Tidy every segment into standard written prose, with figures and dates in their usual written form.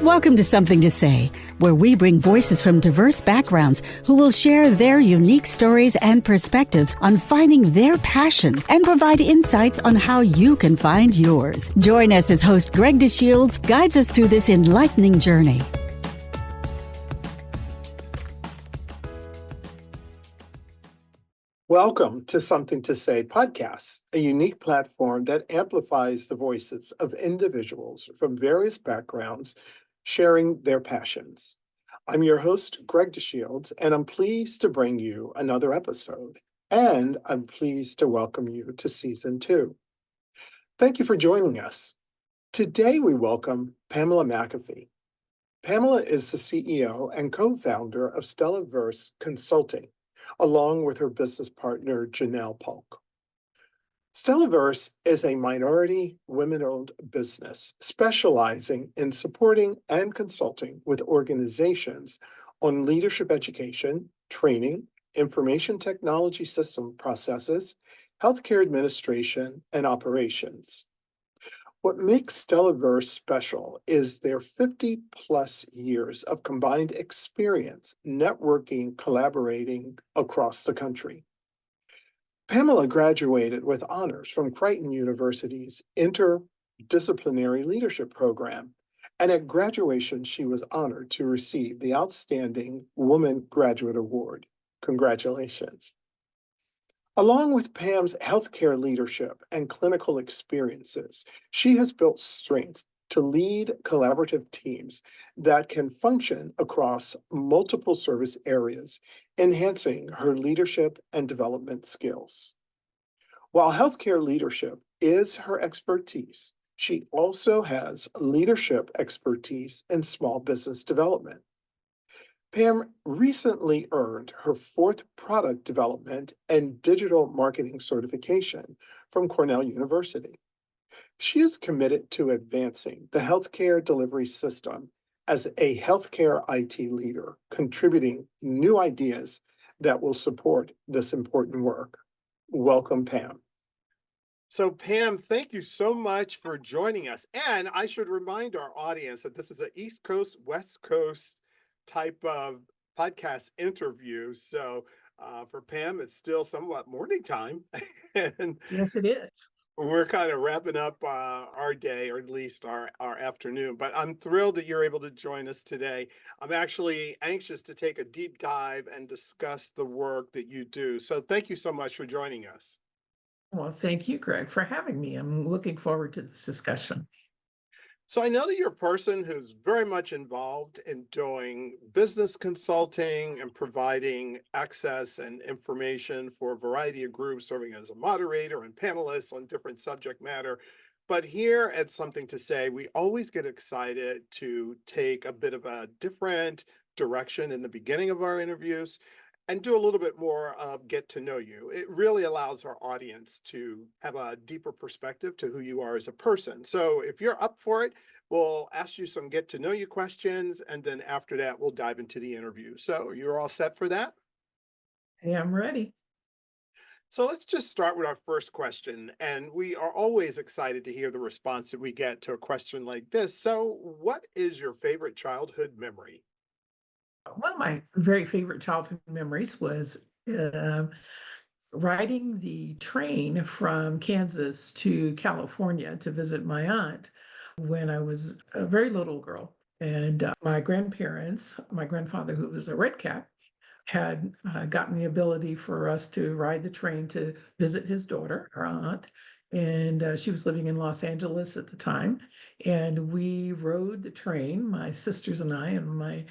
Welcome to Something to Say, where we bring voices from diverse backgrounds who will share their unique stories and perspectives on finding their passion and provide insights on how you can find yours. Join us as host Greg DeShields guides us through this enlightening journey. Welcome to Something to Say podcast, a unique platform that amplifies the voices of individuals from various backgrounds sharing their passions. I'm your host, Greg DeShields, and I'm pleased to bring you another episode, and I'm pleased to welcome you to Season 2. Thank you for joining us. Today we welcome Pamela McAfee. Pamela is the CEO and co-founder of Stellaverse Consulting, along with her business partner, Janelle Polk. Stellaverse is a minority, women-owned business specializing in supporting and consulting with organizations on leadership education, training, information technology system processes, healthcare administration, and operations. What makes Stellaverse special is their 50-plus years of combined experience networking, collaborating across the country. Pamela graduated with honors from Creighton University's Interdisciplinary Leadership Program, and at graduation, she was honored to receive the Outstanding Woman Graduate Award. Congratulations. Along with Pam's healthcare leadership and clinical experiences, she has built strengths to lead collaborative teams that can function across multiple service areas, enhancing her leadership and development skills. While healthcare leadership is her expertise, she also has leadership expertise in small business development. Pam recently earned her fourth product development and digital marketing certification from Cornell University. She is committed to advancing the healthcare delivery system as a healthcare IT leader, contributing new ideas that will support this important work. Welcome, Pam. So, Pam, thank you so much for joining us. And I should remind our audience that this is an East Coast, West Coast type of podcast interview. So for Pam, it's still somewhat morning time. And yes, it is. We're kind of wrapping up our day, or at least our afternoon. But I'm thrilled that you're able to join us today. I'm actually anxious to take a deep dive and discuss the work that you do. So thank you so much for joining us. Well, thank you, Greg, for having me. I'm looking forward to this discussion. So I know that you're a person who's very much involved in doing business consulting and providing access and information for a variety of groups, serving as a moderator and panelist on different subject matter. But here at Something to Say, we always get excited to take a bit of a different direction in the beginning of our interviews and do a little bit more of get to know you. It really allows our audience to have a deeper perspective to who you are as a person. So if you're up for it, we'll ask you some get to know you questions, and then after that, we'll dive into the interview. So you're all set for that? Hey, I'm ready. So let's just start with our first question. And we are always excited to hear the response that we get to a question like this. So what is your favorite childhood memory? One of my very favorite childhood memories was riding the train from Kansas to California to visit my aunt when I was a very little girl. And my grandparents, my grandfather, who was a red cap, had gotten the ability for us to ride the train to visit his daughter, our aunt. And she was living in Los Angeles at the time. And we rode the train, my sisters and I, and my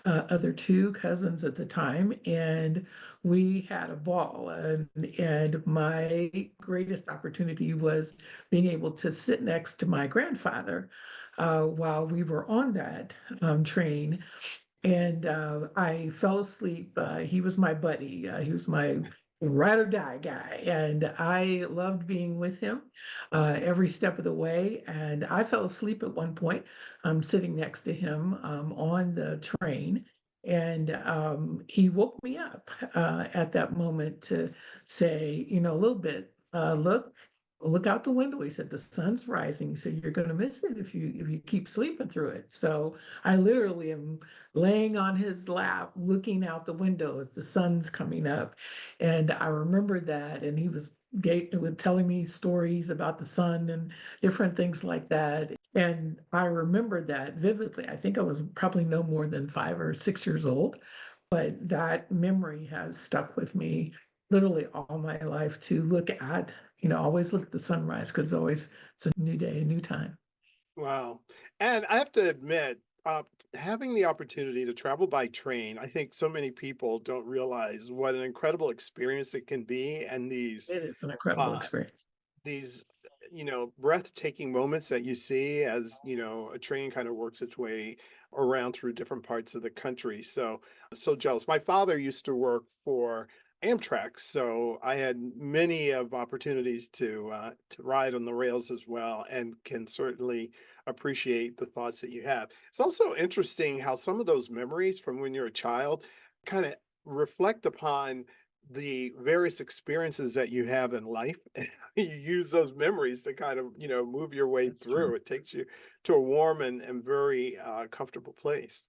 other two cousins at the time. And we had a ball. And my greatest opportunity was being able to sit next to my grandfather while we were on that train. And I fell asleep. He was my buddy. He was my ride or die guy. And I loved being with him every step of the way. And I fell asleep at one point, sitting next to him on the train. And he woke me up at that moment to say, a little bit, look, look out the window. He said, the sun's rising. He said, you're going to miss it if you keep sleeping through it. So I literally am laying on his lap, looking out the window as the sun's coming up. And I remember that. And he was telling me stories about the sun and different things like that. And I remember that vividly. I think I was probably no more than 5 or 6 years old, but that memory has stuck with me literally all my life to look at, always look at the sunrise because always it's a new day, a new time. Wow. And I have to admit, having the opportunity to travel by train, I think so many people don't realize what an incredible experience it can be. And It is an incredible uh, experience. these, breathtaking moments that you see as, a train kind of works its way around through different parts of the country. So jealous. My father used to work for Amtrak, so I had many of opportunities to ride on the rails as well, and can certainly appreciate the thoughts that you have. It's also interesting how some of those memories from when you're a child kind of reflect upon the various experiences that you have in life. You use those memories to kind of, move your way That's true. through. It takes you to a warm and very comfortable place.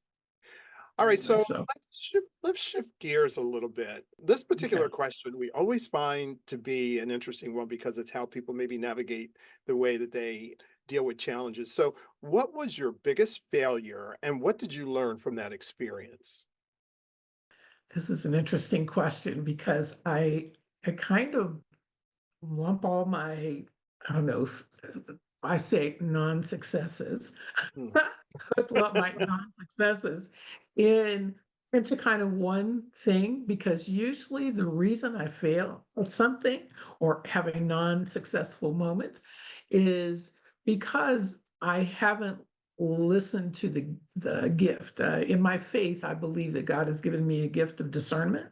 All right, Very so much so. let's shift gears a little bit. This Okay. particular question we always find to be an interesting one because it's how people maybe navigate the way that they deal with challenges. So, what was your biggest failure and what did you learn from that experience? This is an interesting question because I kind of lump all my, I don't know, I say non-successes, Hmm. I lump my non-successes in into kind of one thing because usually the reason I fail at something or have a non-successful moment is because I haven't listened to the gift. In my faith, I believe that God has given me a gift of discernment.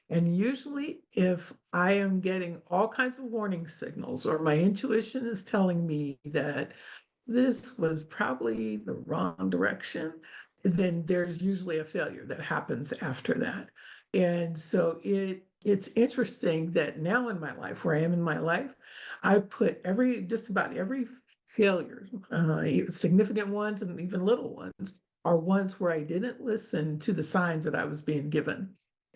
And usually, if I am getting all kinds of warning signals or my intuition is telling me that this was probably the wrong direction, then there's usually a failure that happens after that. And so it's interesting that now in my life, where I am in my life, I put just about every failure, even significant ones and even little ones, are ones where I didn't listen to the signs that I was being given.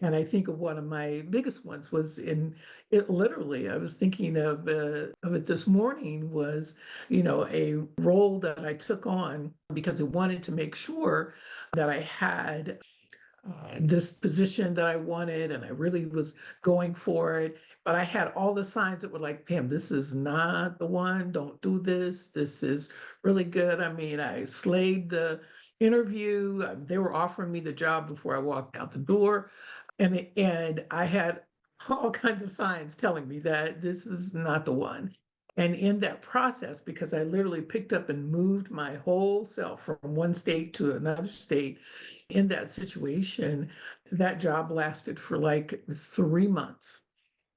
And I think of one of my biggest ones was in it literally, I was thinking of it this morning was, a role that I took on because I wanted to make sure that I had this position that I wanted and I really was going for it. But I had all the signs that were like, Pam, this is not the one. Don't do this. This is really good. I mean, I slayed the interview. They were offering me the job before I walked out the door. And I had all kinds of signs telling me that this is not the one. And in that process, because I literally picked up and moved my whole self from one state to another state, in that situation, that job lasted for like 3 months.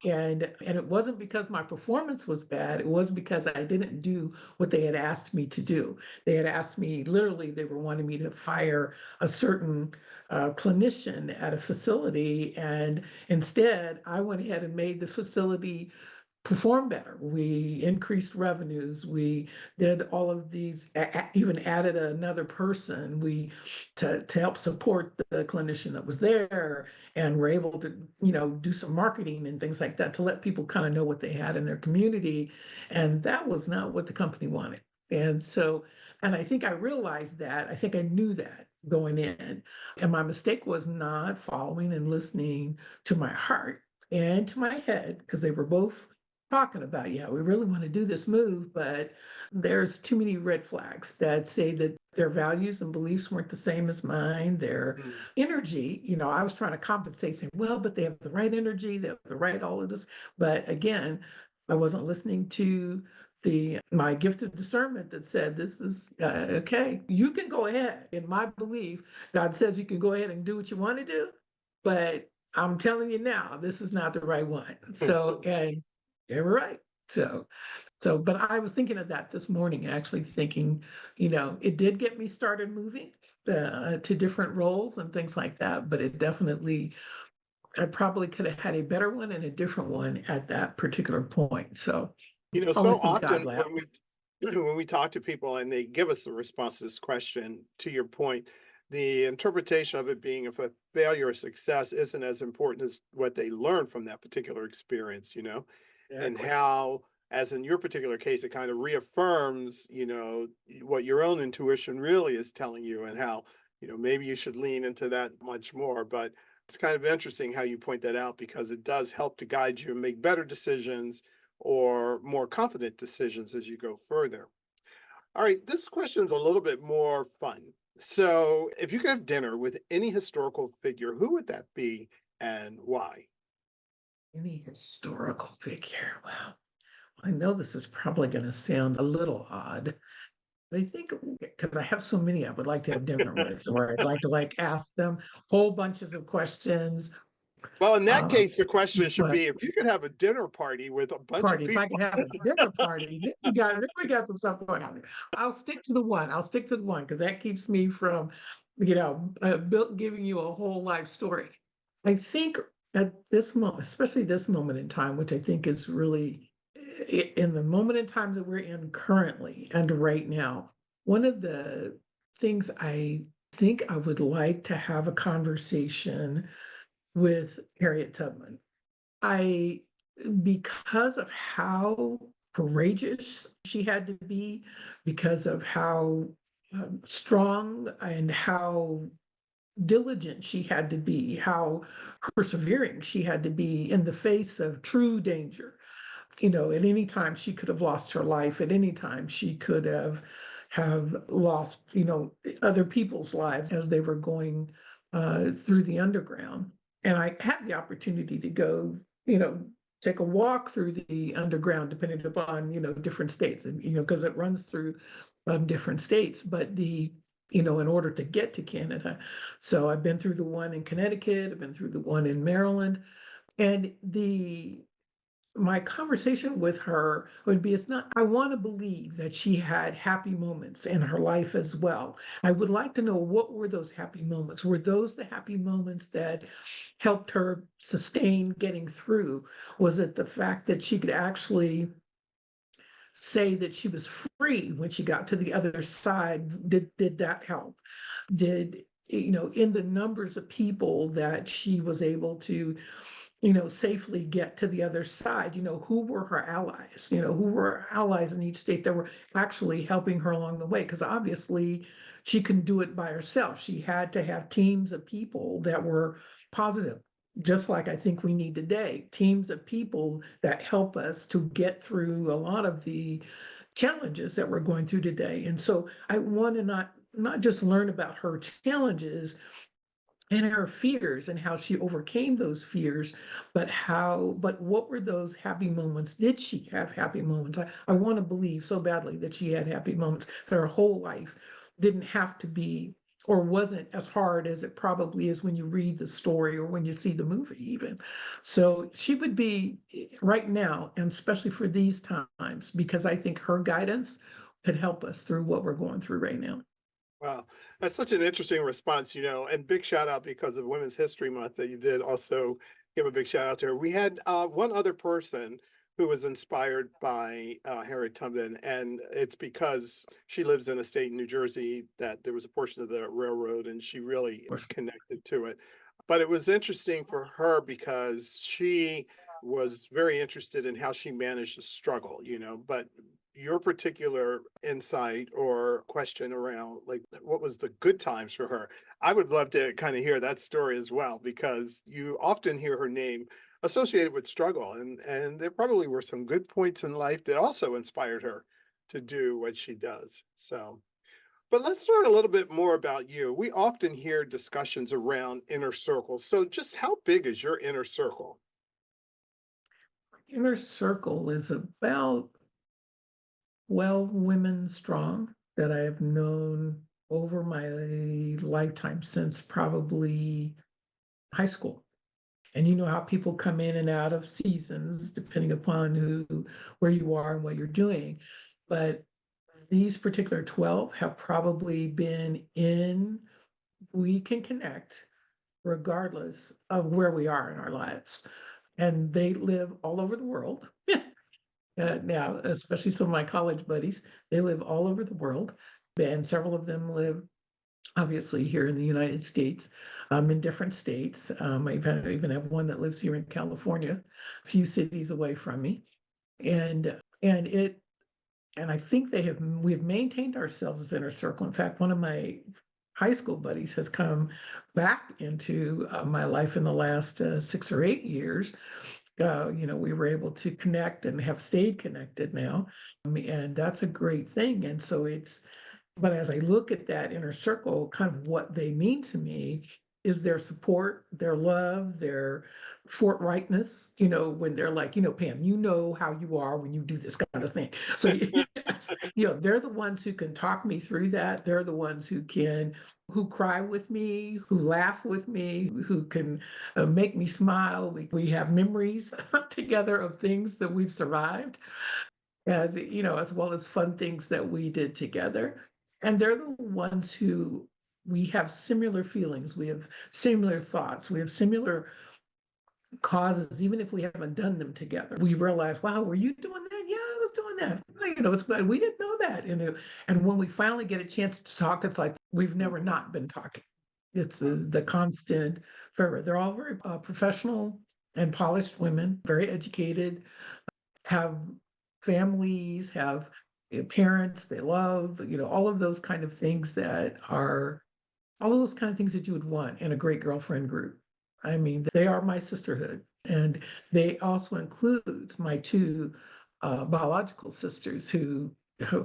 And it wasn't because my performance was bad. It was because I didn't do what they had asked me to do. They had asked me, literally, they were wanting me to fire a certain clinician at a facility. And instead, I went ahead and made the facility perform better. We increased revenues. We did all of these, even added another person. We to help support the clinician that was there, and we're able to, do some marketing and things like that to let people kind of know what they had in their community. And that was not what the company wanted. And so, and I think I realized that. I think I knew that going in. And my mistake was not following and listening to my heart and to my head because they were both talking about, yeah, we really want to do this move, but there's too many red flags that say that their values and beliefs weren't the same as mine. Their Mm. energy, I was trying to compensate, saying, well, but they have the right energy, they have the right all of this. But again, I wasn't listening to the my gift of discernment that said this is okay. You can go ahead. In my belief, God says you can go ahead and do what you want to do, but I'm telling you now, this is not the right one. So, and they were right. But I was thinking of that this morning, actually thinking, it did get me started moving to different roles and things like that, but it definitely, I probably could have had a better one and a different one at that particular point. So, So Always think God often laughed. when we when we talk to people and they give us the response to this question, to your point, the interpretation of it being if a failure or success isn't as important as what they learn from that particular experience, and Exactly. how, as in your particular case, it kind of reaffirms, what your own intuition really is telling you and how, maybe you should lean into that much more. But it's kind of interesting how you point that out because it does help to guide you and make better decisions or more confident decisions as you go further. All right, this question's a little bit more fun. So, if you could have dinner with any historical figure, who would that be and why? Any historical figure? Wow. I know this is probably going to sound a little odd, but I think because I have so many I would like to have dinner with, or I'd like to ask them whole bunches of questions. Well, in that Uh, case, the question should but be if you could have a dinner party with a bunch of party, if I people. can have a dinner party, then we got some stuff going on there. I'll stick to the one. I'll stick to the one because that keeps me from, giving you a whole life story. I think at this moment, especially this moment in time, which I think is really in the moment in time that we're in currently and right now, one of the things I think I would like to have a conversation with Harriet Tubman. I because of how courageous she had to be, because of how strong and how diligent she had to be, how persevering she had to be in the face of true danger. At any time she could have lost her life, at any time she could have lost, other people's lives as they were going through the underground. And I had the opportunity to go, you know, take a walk through the underground, depending upon, different states, and because it runs through different states. But in order to get to Canada, so I've been through the one in Connecticut, I've been through the one in Maryland, and the my conversation with her would be, it's not, I want to believe that she had happy moments in her life as well. I would like to know, what were those happy moments? Were those the happy moments that helped her sustain getting through? Was it the fact that she could actually say that she was free when she got to the other side? Did that help? Did, in the numbers of people that she was able to safely get to the other side? Who were her allies? Who were her allies in each state that were actually helping her along the way? Because obviously she couldn't do it by herself. She had to have teams of people that were positive, just like I think we need today, teams of people that help us to get through a lot of the challenges that we're going through today. And so I want to not just learn about her challenges and her fears and how she overcame those fears, but what were those happy moments? Did she have happy moments? I want to believe so badly that she had happy moments, that her whole life didn't have to be or wasn't as hard as it probably is when you read the story or when you see the movie even. So she would be right now, and especially for these times, because I think her guidance could help us through what we're going through right now. Wow, that's such an interesting response, and big shout out because of Women's History Month that you did also give a big shout out to her. We had one other person who was inspired by Harriet Tubman, and it's because she lives in a state in New Jersey that there was a portion of the railroad and she really connected to it. But it was interesting for her because she was very interested in how she managed to struggle, but your particular insight or question around like what was the good times for her. I would love to kind of hear that story as well because you often hear her name associated with struggle and there probably were some good points in life that also inspired her to do what she does. So, but let's learn a little bit more about you. We often hear discussions around inner circles. So just how big is your inner circle? Inner circle is about 12 women strong that I have known over my lifetime since probably high school. And you know how people come in and out of seasons depending upon where you are and what you're doing. But these particular 12 have probably been in, we can connect regardless of where we are in our lives. And they live all over the world. Now, especially some of my college buddies, they live all over the world, and several of them live obviously here in the United States, in different states. I even have one that lives here in California, a few cities away from me, and it and I think we've maintained ourselves as inner circle. In fact, one of my high school buddies has come back into my life in the last 6 or 8 years. We were able to connect and have stayed connected now. And that's a great thing. And so but as I look at that inner circle, kind of what they mean to me is their support, their love, their forthrightness, when they're like, Pam, you know how you are when you do this kind of thing. So, yes, they're the ones who can talk me through that. They're the ones who cry with me, who laugh with me, who can make me smile. We have memories together of things that we've survived as well as fun things that we did together. And they're the ones who we have similar feelings, we have similar thoughts, we have similar causes, even if we haven't done them together. We realize, wow, were you doing that? Yeah, I was doing that. It's glad we didn't know that. And when we finally get a chance to talk, it's like we've never not been talking. It's the constant fervor. They're all very professional and polished women, very educated, have families, have parents they love, all of those kind of things all of those kind of things that you would want in a great girlfriend group. I mean, they are my sisterhood. And they also include my two biological sisters who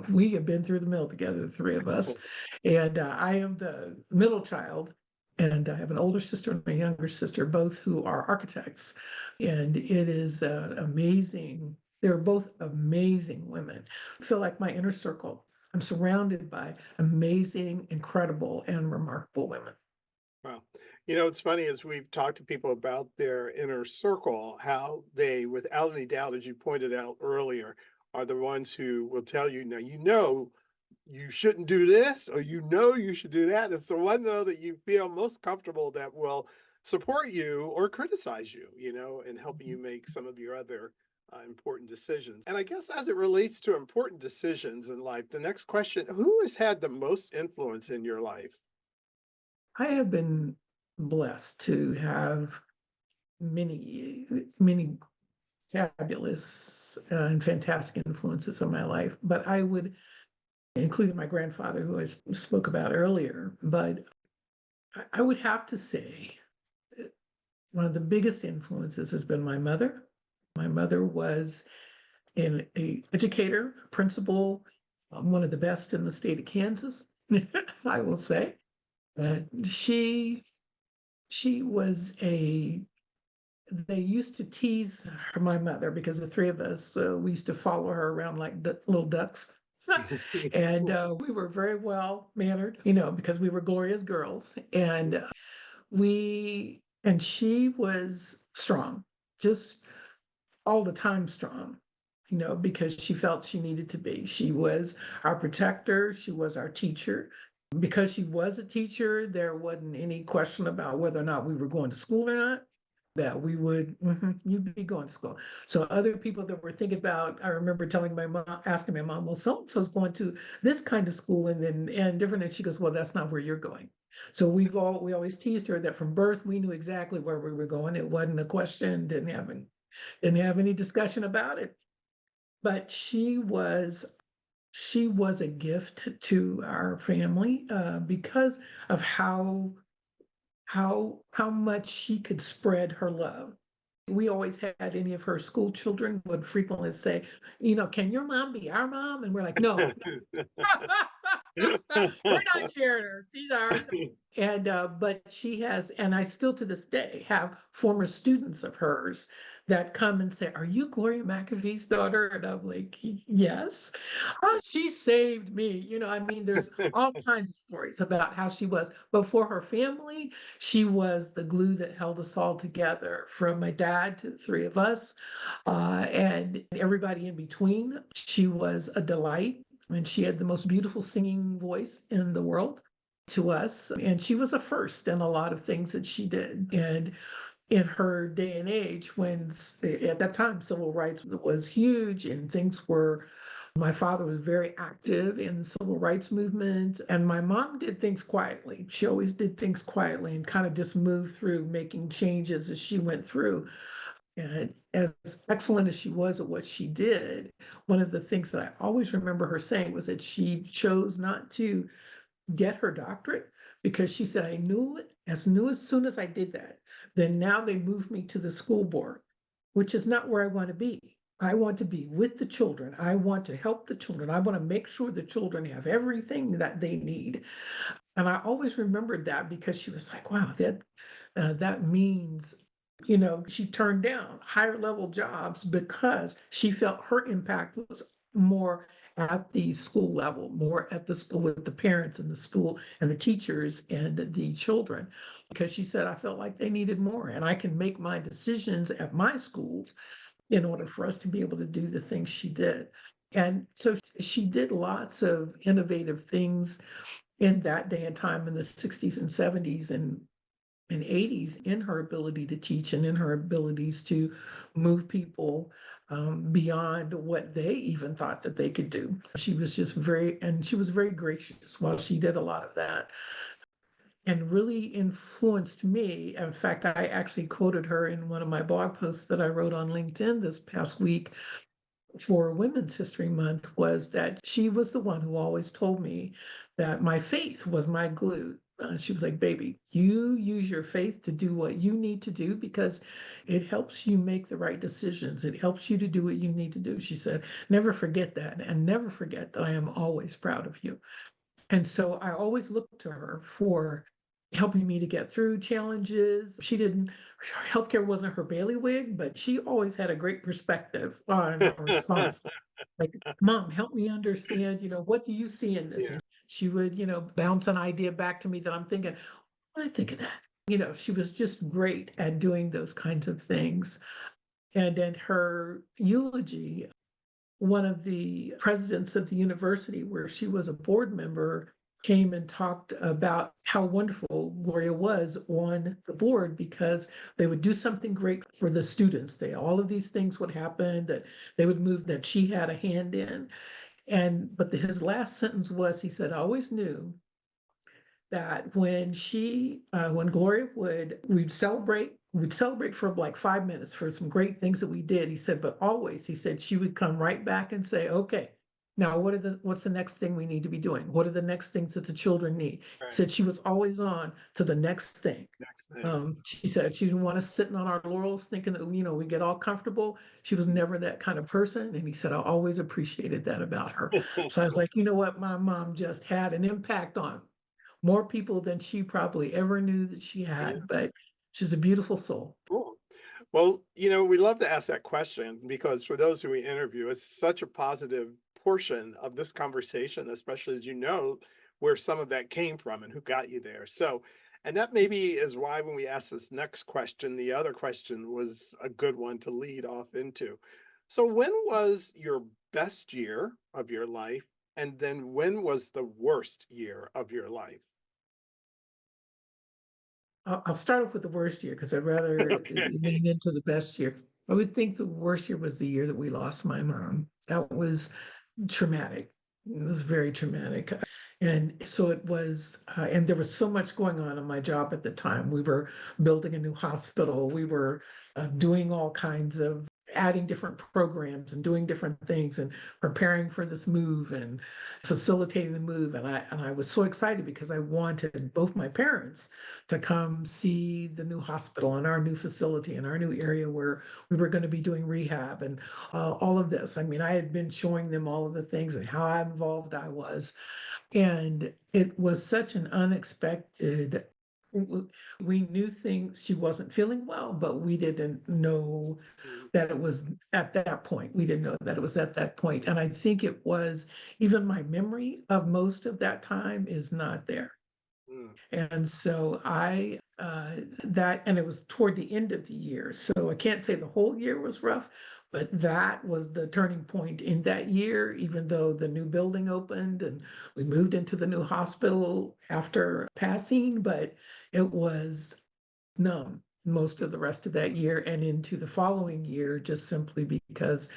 we have been through the mill together, the three of us. And I am the middle child. And I have an older sister and a younger sister, both who are architects. And it is amazing. They're both amazing women. I feel like my inner circle. I'm surrounded by amazing, incredible, and remarkable women. Wow. It's funny as we've talked to people about their inner circle, how they, without any doubt, as you pointed out earlier, are the ones who will tell you, now, you shouldn't do this, or you should do that. It's the one, though, that you feel most comfortable that will support you or criticize you, and helping you make some of your other important decisions. And I guess as it relates to important decisions in life, the next question, who has had the most influence in your life? I have been blessed to have many, many fabulous and fantastic influences in my life, but I would include my grandfather, who I spoke about earlier. But I would have to say one of the biggest influences has been my mother. My mother was an educator, principal, one of the best in the state of Kansas, I will say. She was they used to tease my mother because the three of us, we used to follow her around like little ducks. And we were very well mannered, because we were Gloria's girls. And she was strong, just all the time strong, because she felt she needed to be. She was our protector, she was our teacher. Because she was a teacher, there wasn't any question about whether or not we were going to school or not, that we would, you'd be going to school. So other people that were thinking about, I remember asking my mom, well, so-and-so's going to this kind of school and different. And she goes, well, that's not where you're going. So we always teased her that from birth, we knew exactly where we were going. It wasn't a question, didn't have any discussion about it. But she was a gift to our family because of how much she could spread her love. We always had any of her school children would frequently say, can your mom be our mom? And we're like, no, we're not sharing her. She's ours. And but she has, and I still to this day have former students of hers that come and say, "Are you Gloria McAfee's daughter?" And I'm like, "Yes." Oh, she saved me. I mean, there's all kinds of stories about how she was. But for her family, she was the glue that held us all together, from my dad to the three of us, and everybody in between. She was a delight. And she had the most beautiful singing voice in the world to us. And she was a first in a lot of things that she did. And in her day and age when at that time civil rights was huge and things were my father was very active in the civil rights movement, and my mom did things quietly. She always did things quietly and kind of just moved through making changes as she went through. And as excellent as she was at what she did, one of the things that I always remember her saying was that she chose not to get her doctorate because she said, I knew it as soon as I did that, then now they moved me to the school board, which is not where I want to be. I want to be with the children. I want to help the children. I want to make sure the children have everything that they need. And I always remembered that because she was like, wow, that means, she turned down higher level jobs because she felt her impact was more at the school level, more at the school with the parents and the school and the teachers and the children. Because she said, I felt like they needed more, and I can make my decisions at my schools in order for us to be able to do the things she did. And so she did lots of innovative things in that day and time in the 60s and 70s and 80s in her ability to teach and in her abilities to move people beyond what they even thought that they could do. She was just and she was very gracious while she did a lot of that and really influenced me. In fact, I actually quoted her in one of my blog posts that I wrote on LinkedIn this past week for Women's History Month, was that she was the one who always told me that my faith was my glue. She was like, baby, you use your faith to do what you need to do because it helps you make the right decisions. It helps you to do what you need to do. She said, never forget that, and never forget that I am always proud of you. And so I always looked to her for helping me to get through challenges. Healthcare wasn't her bailiwick, but she always had a great perspective on a response. Like, Mom, help me understand, what do you see in this? Yeah. And she would, bounce an idea back to me that I'm thinking, what I think of that. She was just great at doing those kinds of things. And in her eulogy, one of the presidents of the university where she was a board member came and talked about how wonderful Gloria was on the board because they would do something great for the students. All of these things would happen that they would move that she had a hand in. But his last sentence was, he said, I always knew that when Gloria we'd celebrate for like 5 minutes for some great things that we did. He said, but always, he said, she would come right back and say, okay, now what's the next thing we need to be doing? What are the next things that the children need? He Right. said she was always on to the next thing. Next thing. She said she didn't want us sitting on our laurels thinking that, we get all comfortable. She was never that kind of person. And he said, I always appreciated that about her. So I was like, you know what? My mom just had an impact on more people than she probably ever knew that she Yeah. had, but she's a beautiful soul. Cool. Well, we love to ask that question because for those who we interview, it's such a positive portion of this conversation, especially as where some of that came from and who got you there. So, and that maybe is why when we ask this next question, the other question was a good one to lead off into. So, when was your best year of your life? And then when was the worst year of your life? I'll start off with the worst year because I'd rather Okay. lean into the best year. I would think the worst year was the year that we lost my mom. That was traumatic. It was very traumatic. And so it was, and there was so much going on in my job at the time. We were building a new hospital. We were doing all kinds of adding different programs and doing different things and preparing for this move and facilitating the move. And I was so excited because I wanted both my parents to come see the new hospital and our new facility and our new area where we were going to be doing rehab and all of this. I mean, I had been showing them all of the things and how involved I was. And it was such an unexpected, we knew things, she wasn't feeling well, but we didn't know Mm, that it was at that point. We didn't know that it was at that point. And I think it was, even my memory of most of that time is not there. mm, And so and it was toward the end of the year. So I can't say the whole year was rough, but that was the turning point in that year, even though the new building opened and we moved into the new hospital after passing, but it was numb. most of the rest of that year and into the following year, just simply because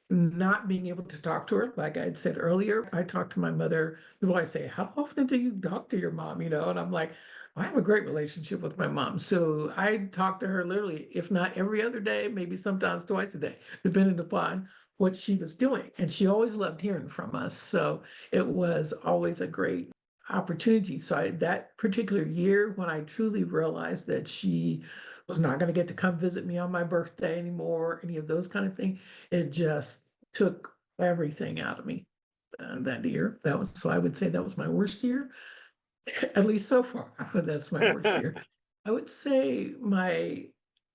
not being able to talk to her, like I had said earlier, I talked to my mother. People always say, "How often do you talk to your mom?" And I'm like, I have a great relationship with my mom. So I talk to her literally, if not every other day, maybe sometimes twice a day, depending upon what she was doing. And she always loved hearing from us. So it was always a great opportunity. So that particular year, when I truly realized that she was not going to get to come visit me on my birthday anymore, any of those kind of things, it just took everything out of me that year. So I would say that was my worst year, at least so far. That's my worst year. I would say a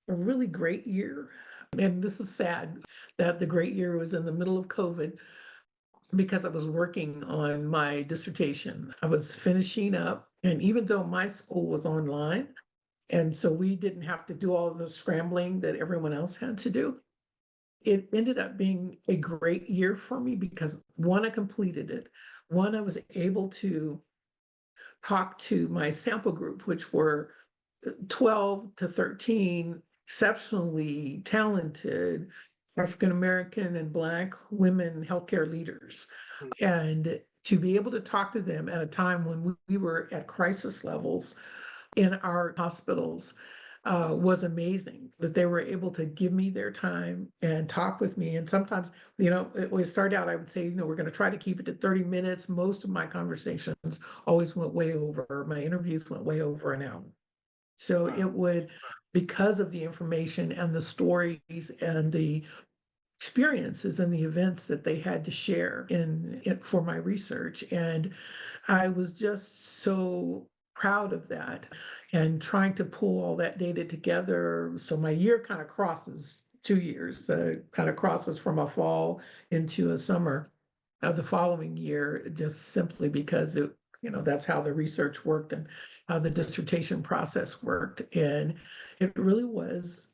really great year, and this is sad that the great year was in the middle of COVID because I was working on my dissertation. I was finishing up, and even though my school was online, and so we didn't have to do all of the scrambling that everyone else had to do, it ended up being a great year for me because one, I completed it. One, I was able to talk to my sample group, which were 12 to 13 exceptionally talented African American and Black women healthcare leaders. And to be able to talk to them at a time when we were at crisis levels in our hospitals was amazing, that they were able to give me their time and talk with me. And sometimes, when it started out, I would say, we're going to try to keep it to 30 minutes. Most of my conversations always went way over, my interviews went way over an hour. So it would, because of the information and the stories and the experiences and the events that they had to share for my research. And I was just so proud of that and trying to pull all that data together. So my year kind of crosses 2 years, kind of crosses from a fall into a summer of the following year, just simply because that's how the research worked and how the dissertation process worked. And it really was,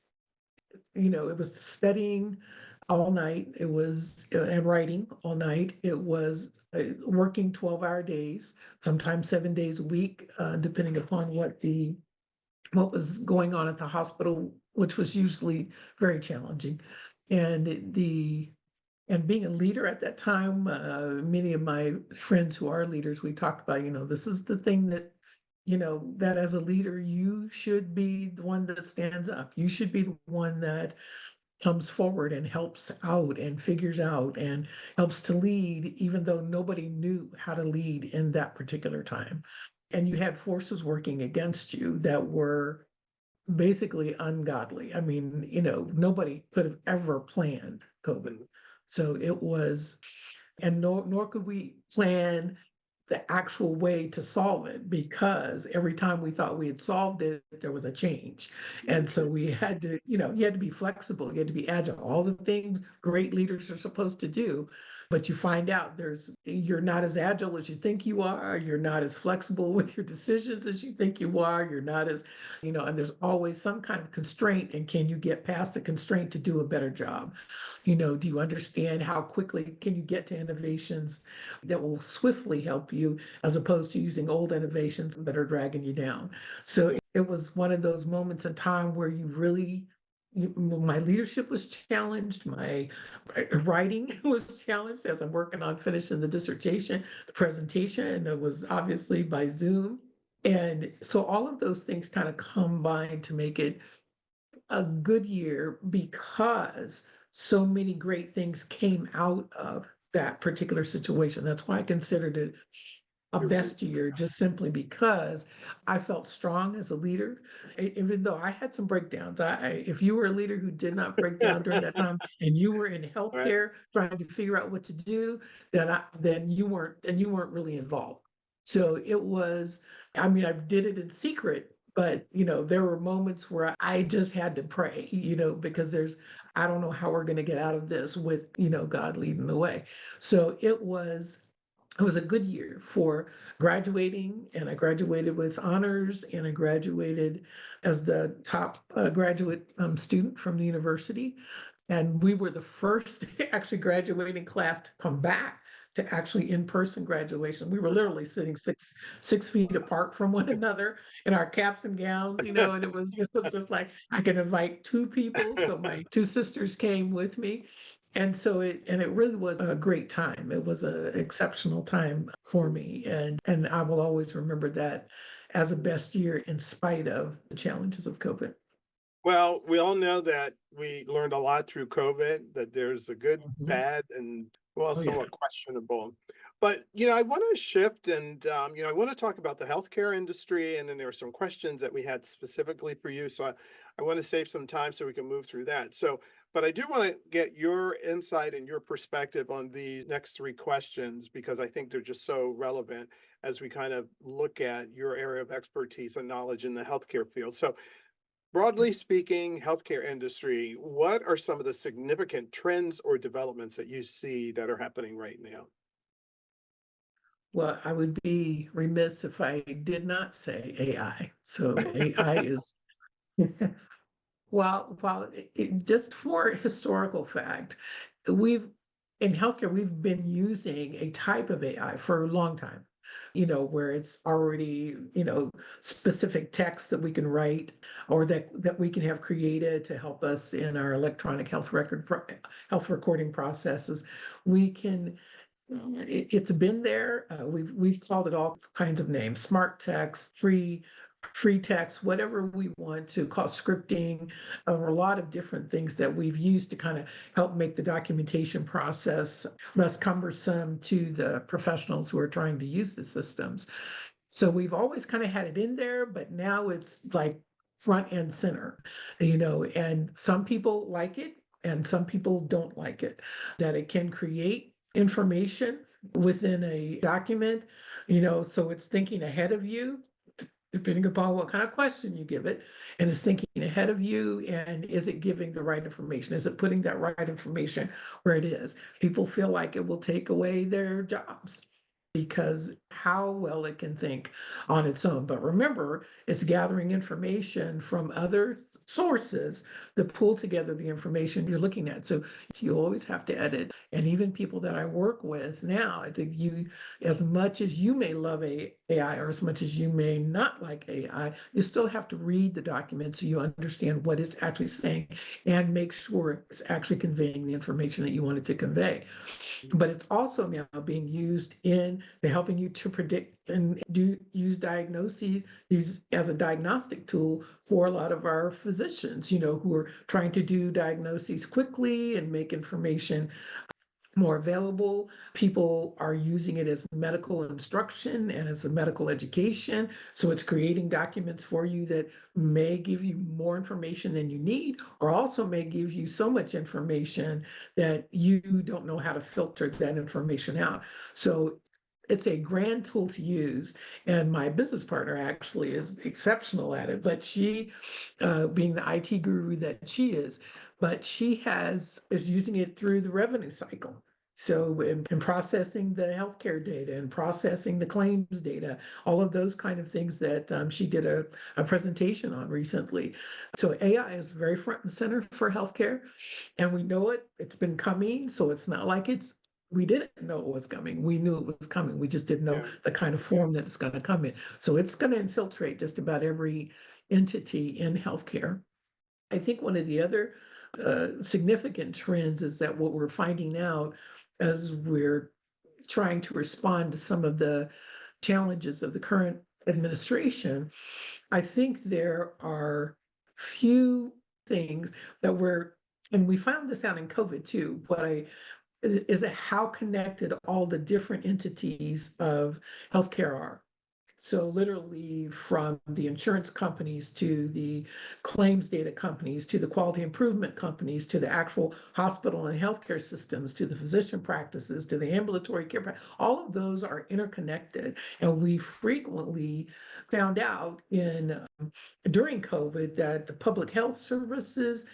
it was studying all night. It was and writing all night. It was working 12-hour days, sometimes 7 days a week, depending upon what was going on at the hospital, which was usually very challenging. And being a leader at that time, many of my friends who are leaders, we talked about, this is the thing that, that as a leader, you should be the one that stands up. You should be the one that comes forward and helps out and figures out and helps to lead, even though nobody knew how to lead in that particular time. And you had forces working against you that were basically ungodly. I mean, nobody could have ever planned COVID. So it was, and nor could we plan the actual way to solve it, because every time we thought we had solved it, there was a change. And so we had to, you had to be flexible, you had to be agile, all the things great leaders are supposed to do. But you find out you're not as agile as you think you are, you're not as flexible with your decisions as you think you are, you're not as, and there's always some kind of constraint. And can you get past the constraint to do a better job? Do you understand how quickly can you get to innovations that will swiftly help you, as opposed to using old innovations that are dragging you down? So it was one of those moments in time where my leadership was challenged, my writing was challenged as I'm working on finishing the dissertation, the presentation, and it was obviously by Zoom. And so all of those things kind of combined to make it a good year, because so many great things came out of that particular situation. That's why I considered it a best year, just simply because I felt strong as a leader, even though I had some breakdowns. If you were a leader who did not break down during that time, and you were in healthcare trying to figure out what to do, then you weren't really involved. So it was, I mean, I did it in secret, but there were moments where I just had to pray, because I don't know how we're going to get out of this with, God leading the way. So it was a good year for graduating, and I graduated with honors, and I graduated as the top graduate student from the university. And we were the first actually graduating class to come back to actually in-person graduation. We were literally sitting 6 feet apart from one another in our caps and gowns, and it was just like I could invite two people. So my two sisters came with me. And it really was a great time. It was an exceptional time for me. And I will always remember that as a best year in spite of the challenges of COVID. Well, we all know that we learned a lot through COVID, that there's a good, Mhm. bad, and well, Oh yeah. somewhat questionable. But, I want to shift and, I want to talk about the healthcare industry. And then there are some questions that we had specifically for you. So I want to save some time so we can move through that. So, but I do want to get your insight and your perspective on the next three questions because I think they're just so relevant as we kind of look at your area of expertise and knowledge in the healthcare field. So, broadly speaking, healthcare industry, what are some of the significant trends or developments that you see that are happening right now? Well, I would be remiss if I did not say AI. So AI is well, just for historical fact, we've in healthcare, we've been using a type of AI for a long time, where it's already, specific text that we can write or that we can have created to help us in our electronic health recording processes. We can it's been there. We've called it all kinds of names: smart text, free text, whatever we want to call scripting, a lot of different things that we've used to kind of help make the documentation process less cumbersome to the professionals who are trying to use the systems. So we've always kind of had it in there, but now it's like front and center, and some people like it and some people don't like it, that it can create information within a document, so it's thinking ahead of you, depending upon what kind of question you give it, and it's thinking ahead of you. And is it giving the right information? Is it putting that right information where it is? People feel like it will take away their jobs because how well it can think on its own. But remember, it's gathering information from other sources that pull together the information you're looking at. So you always have to edit. And even people that I work with now, I think as much as you may love AI or as much as you may not like AI, you still have to read the document so you understand what it's actually saying and make sure it's actually conveying the information that you want it to convey. But it's also now being used in the helping you to predict and use diagnoses, use as a diagnostic tool for a lot of our physicians, who are trying to do diagnoses quickly and make information more available. People are using it as medical instruction and as a medical education. So it's creating documents for you that may give you more information than you need, or also may give you so much information that you don't know how to filter that information out. So it's a grand tool to use. And my business partner actually is exceptional at it, but she, being the IT guru that she is, but she is using it through the revenue cycle. So in processing the healthcare data and processing the claims data, all of those kind of things that she did a presentation on recently. So AI is very front and center for healthcare, and we know it's been coming. So it's not like we didn't know it was coming. We knew it was coming. We just didn't know Yeah. the kind of form that it's going to come in. So it's going to infiltrate just about every entity in healthcare. I think one of the other significant trends is that what we're finding out as we're trying to respond to some of the challenges of the current administration, I think there are few things that and we found this out in COVID too, is how connected all the different entities of healthcare are. So literally from the insurance companies to the claims data companies to the quality improvement companies to the actual hospital and healthcare systems to the physician practices to the ambulatory care, all of those are interconnected. And we frequently found out during COVID that the public health services,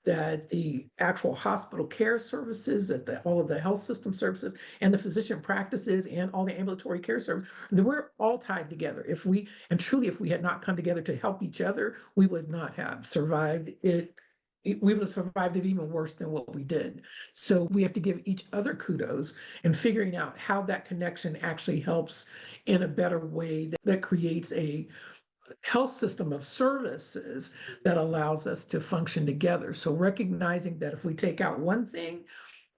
that the actual hospital care services, all of the health system services, and the physician practices, and all the ambulatory care services, we're all tied together. If we had not come together to help each other, we would not have survived it we would have survived it even worse than what we did. So we have to give each other kudos in figuring out how that connection actually helps in a better way that creates a health system of services that allows us to function together. So recognizing that if we take out one thing,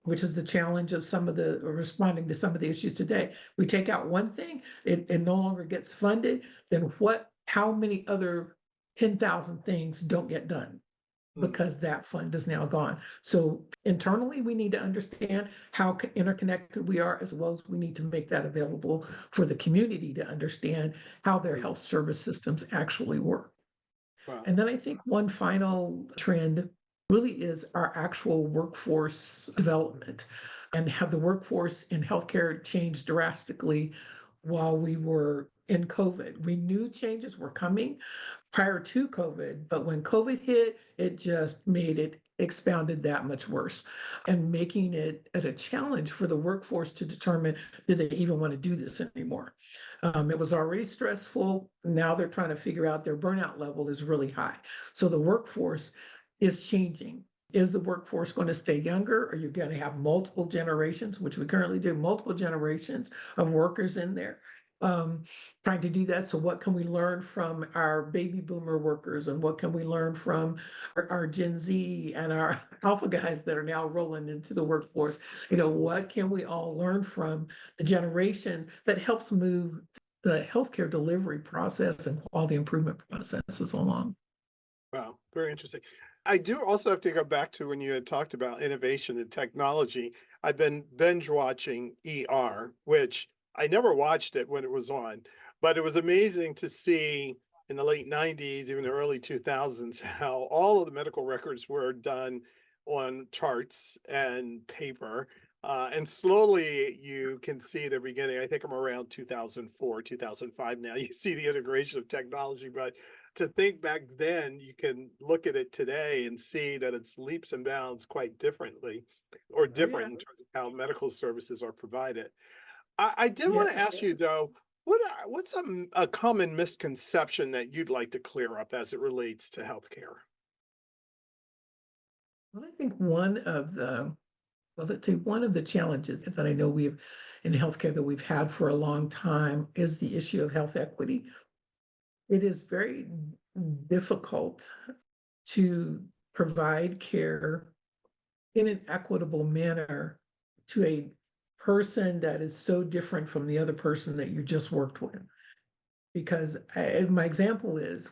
which is the challenge of some of the responding to some of the issues today, we take out one thing, it no longer gets funded, then how many other 10,000 things don't get done? Because that fund is now gone. So internally, we need to understand how interconnected we are, as well as we need to make that available for the community to understand how their health service systems actually work. Wow. And then I think one final trend really is our actual workforce development and how the workforce in healthcare changed drastically while we were in COVID. We knew changes were coming prior to COVID, but when COVID hit, it just made it expounded that much worse and making it a challenge for the workforce to determine, do they even want to do this anymore? It was already stressful. Now they're trying to figure out their burnout level is really high. So the workforce is changing. Is the workforce going to stay younger? Or are you going to have multiple generations, which we currently do, multiple generations of workers in there? Trying to do that. So what can we learn from our baby boomer workers, and what can we learn from our Gen Z and our alpha guys that are now rolling into the workforce? What can we all learn from the generations that helps move the healthcare delivery process and quality improvement processes along? Wow, very interesting. I do also have to go back to when you had talked about innovation and technology. I've been binge watching ER, which I never watched it when it was on, but it was amazing to see in the late 90s, even the early 2000s, how all of the medical records were done on charts and paper. And slowly you can see the beginning. I think I'm around 2004, 2005 now. You see the integration of technology, but to think back then, you can look at it today and see that it's leaps and bounds quite differently, or Oh, yeah. different in terms of how medical services are provided. I did want to Yes. ask you though, what's a common misconception that you'd like to clear up as it relates to healthcare? Well, I think let's say one of the challenges that I know we've in healthcare that we've had for a long time is the issue of health equity. It is very difficult to provide care in an equitable manner to a person that is so different from the other person that you just worked with. Because my example is,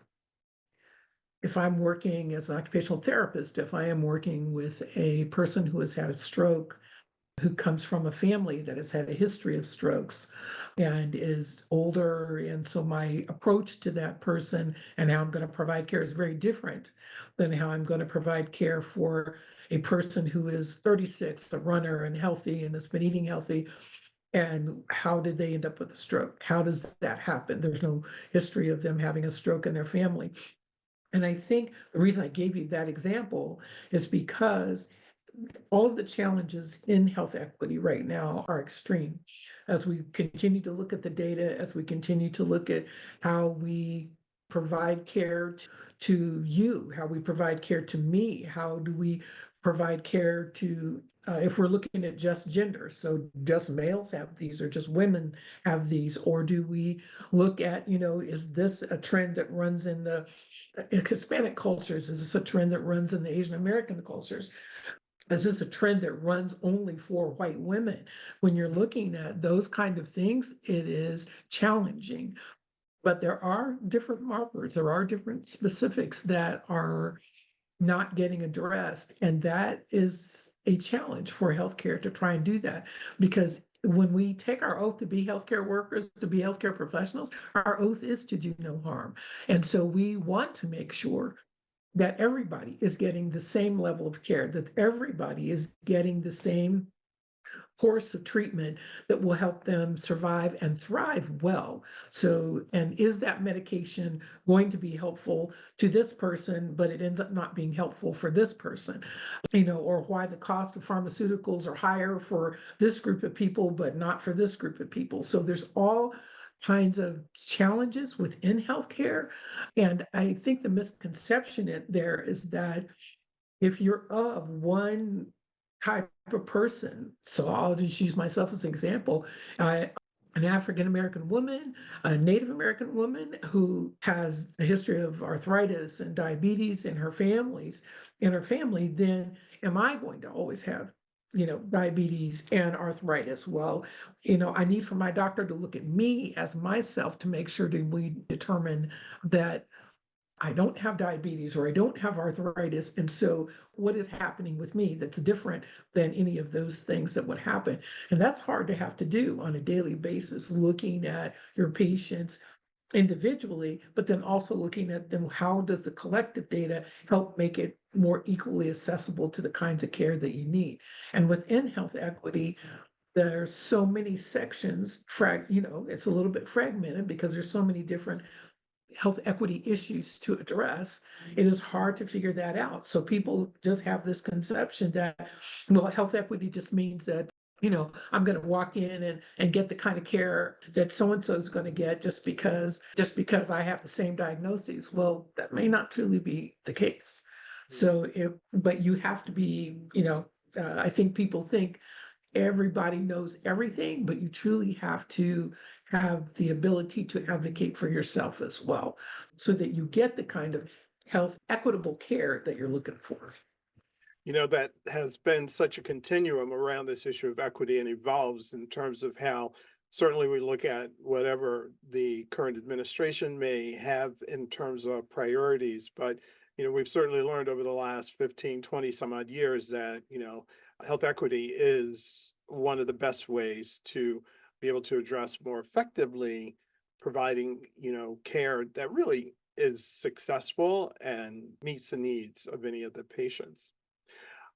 if I'm working as an occupational therapist, if I am working with a person who has had a stroke, who comes from a family that has had a history of strokes and is older. And so my approach to that person and how I'm going to provide care is very different than how I'm going to provide care for a person who is 36, a runner and healthy and has been eating healthy. And how did they end up with a stroke? How does that happen? There's no history of them having a stroke in their family. And I think the reason I gave you that example is because all of the challenges in health equity right now are extreme. As we continue to look at the data, as we continue to look at how we provide care to you, how we provide care to me, how do we provide care to, if we're looking at just gender, so just males have these or just women have these, or do we look at, is this a trend that runs in the Hispanic cultures? Is this a trend that runs in the Asian American cultures? Is this a trend that runs only for white women? When you're looking at those kind of things, it is challenging. But there are different markers, there are different specifics that are not getting addressed. And that is a challenge for healthcare to try and do that. Because when we take our oath to be healthcare workers, to be healthcare professionals, our oath is to do no harm. And so we want to make sure that everybody is getting the same level of care, that everybody is getting the same course of treatment that will help them survive and thrive well. So, and is that medication going to be helpful to this person, but it ends up not being helpful for this person? Or why the cost of pharmaceuticals are higher for this group of people, but not for this group of people. So there's all kinds of challenges within healthcare. And I think the misconception there is that if you're of one type of person, so I'll just use myself as an example. An African American woman, a Native American woman who has a history of arthritis and diabetes in her family, then am I going to always have, diabetes and arthritis? Well, I need for my doctor to look at me as myself to make sure that we determine that I don't have diabetes or I don't have arthritis. And so what is happening with me that's different than any of those things that would happen? And that's hard to have to do on a daily basis, looking at your patients individually, but then also looking at them, how does the collective data help make it more equally accessible to the kinds of care that you need? And within health equity, there's so many sections, it's a little bit fragmented because there's so many different health equity issues to address. It is hard to figure that out. So people just have this conception that, well, health equity just means that, I'm going to walk in and get the kind of care that so-and-so is going to get just because I have the same diagnoses. Well, that may not truly be the case. But you have to be, I think people think everybody knows everything, but you truly have to have the ability to advocate for yourself as well, so that you get the kind of health equitable care that you're looking for. That has been such a continuum around this issue of equity and evolves in terms of how certainly we look at whatever the current administration may have in terms of priorities. But, we've certainly learned over the last 15, 20 some odd years that, health equity is one of the best ways to be able to address more effectively providing, care that really is successful and meets the needs of any of the patients.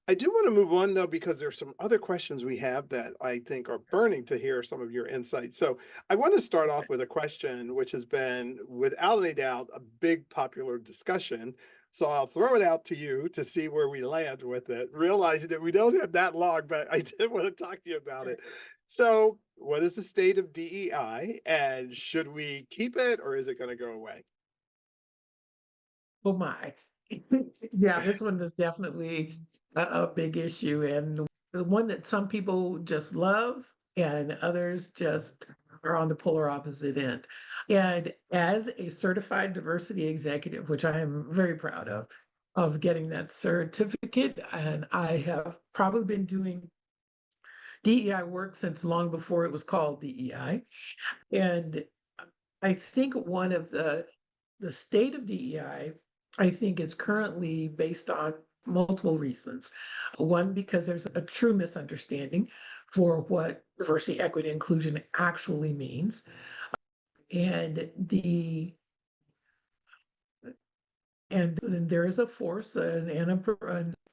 I do want to move on though, because there's some other questions we have that I think are burning to hear some of your insights. So I want to start off with a question which has been, without any doubt, a big popular discussion. So I'll throw it out to you to see where we land with it, realizing that we don't have that long, but I did want to talk to you about it. So what is the state of DEI, and should we keep it or is it going to go away? Oh my. Yeah, this one is definitely a big issue, and the one that some people just love and others just are on the polar opposite end. And as a certified diversity executive, which I am very proud of getting that certificate, and I have probably been doing DEI work since long before it was called DEI. And I think one of the state of DEI, I think, is currently based on multiple reasons. One, because there's a true misunderstanding for what diversity, equity, inclusion actually means. And then there is a force and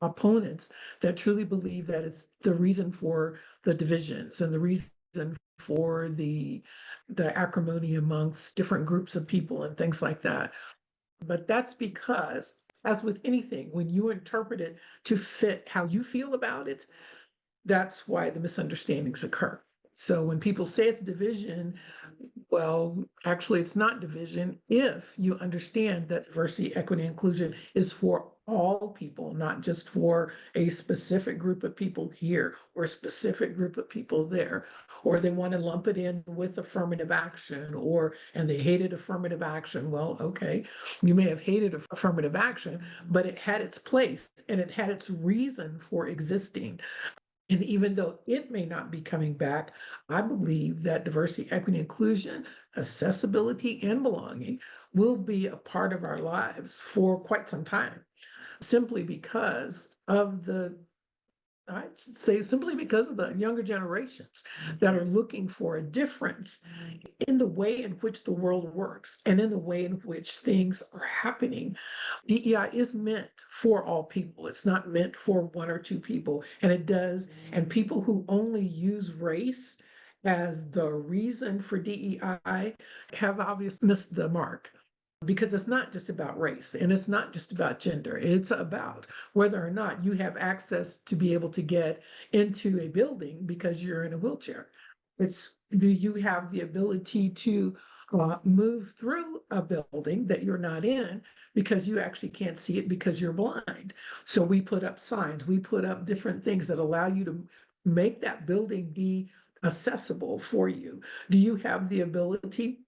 opponents that truly believe that it's the reason for the divisions and the reason for the acrimony amongst different groups of people and things like that. But that's because, as with anything, when you interpret it to fit how you feel about it, that's why the misunderstandings occur. So when people say it's division, well, actually, it's not division if you understand that diversity, equity, inclusion is for all people, not just for a specific group of people here or a specific group of people there. Or they want to lump it in with affirmative action, and they hated affirmative action. Well, okay, you may have hated affirmative action, but it had its place and it had its reason for existing. And even though it may not be coming back, I believe that diversity, equity, inclusion, accessibility, and belonging will be a part of our lives for quite some time, simply because of I'd say simply because of the younger generations that are looking for a difference in the way in which the world works and in the way in which things are happening. DEI is meant for all people. It's not meant for one or two people. And people who only use race as the reason for DEI have obviously missed the mark. Because it's not just about race and it's not just about gender. It's about whether or not you have access to be able to get into a building because you're in a wheelchair. It's, do you have the ability to move through a building that you're not in because you actually can't see it because you're blind. So we put up signs, we put up different things that allow you to make that building be accessible for you. Do you have the ability